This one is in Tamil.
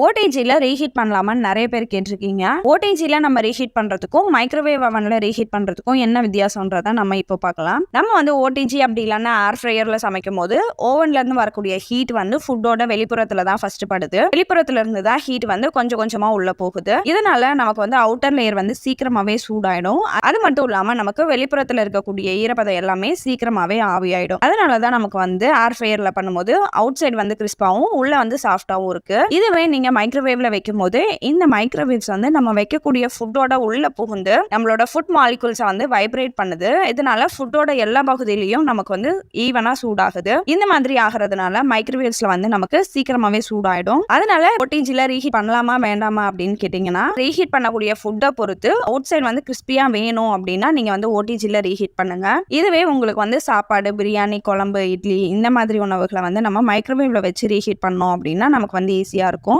ஓடிஜில ரீஹீட் பண்ணலாமான்னு நிறைய பேர் கேட்டிருக்கீங்க. ஓடிஜில நம்ம ரீஹீட் பண்றதுக்கும் மைக்ரோவேவ் அவன்ல ரீஹீட் பண்றதுக்கும் என்ன வித்தியாசம்ன்றத நம்ம இப்போ பார்க்கலாம். நம்ம வந்து ஓடிஜி அப்படி இல்லைன்னா ஏர் ஃப்ரையர்ல சமைக்கும் போது ஓவன்ல இருந்து வரக்கூடிய ஹீட் வந்து ஃபுட்டோட வெளிப்புறத்துல தான் ஃபர்ஸ்ட் படுது. வெளிப்புறத்துல இருந்து தான் ஹீட் வந்து கொஞ்சம் கொஞ்சமா உள்ள போகுது. இதனால நமக்கு வந்து அவுட்டர் லேயர் வந்து சீக்கிரமாவே சூடாயிடும். அது மட்டும் இல்லாம நமக்கு வெளிப்புறத்துல இருக்கக்கூடிய ஈரப்பதம் எல்லாமே சீக்கிரமாவே ஆவியாயிடும். அதனாலதான் நமக்கு வந்து ஏர் ஃப்ரையர்ல பண்ணும்போது அவுட் சைடு வந்து கிறிஸ்பாவும் உள்ள வந்து சாஃப்டாவும் இருக்கு. இதுவே நீங்க மைக்ரோவேவ்ல வைக்கும் போது இந்த மைக்ரோவேவ்ஸ் வந்து நம்ம வைக்கக்கூடிய ஃபுட்டோட உள்ள புகுந்து நம்மளோட ஃபுட் மாலிகுல்ஸை வந்து வைப்ரேட் பண்ணுது. இதனால ஃபுட்டோட எல்லா பகுதியிலையும் நமக்கு வந்து ஈவனா சூடாகுது. இந்த மாதிரி ஆகிறதுனால மைக்ரோவேவ்ஸ்ல வந்து நமக்கு சீக்கிரமாவே சூடாயிடும். அதனால ஓடிஜில ரீஹீட் பண்ணலாமா வேண்டாமா அப்படின்னு கேட்டீங்கன்னா, ரீஹீட் பண்ணக்கூடிய ஃபுட்டை பொறுத்து அவுட் சைடு வந்து கிறிஸ்பியா வேணும் அப்படின்னா நீங்க வந்து ஓடிஜில ரீஹீட் பண்ணுங்க. இதுவே உங்களுக்கு வந்து சாப்பாடு, பிரியாணி, குழம்பு, இட்லி இந்த மாதிரி உணவுகளை வந்து நம்ம மைக்ரோவேவ்ல வச்சு ரீஹீட் பண்ணோம் அப்படின்னா நமக்கு வந்து ஈஸியா இருக்கும்.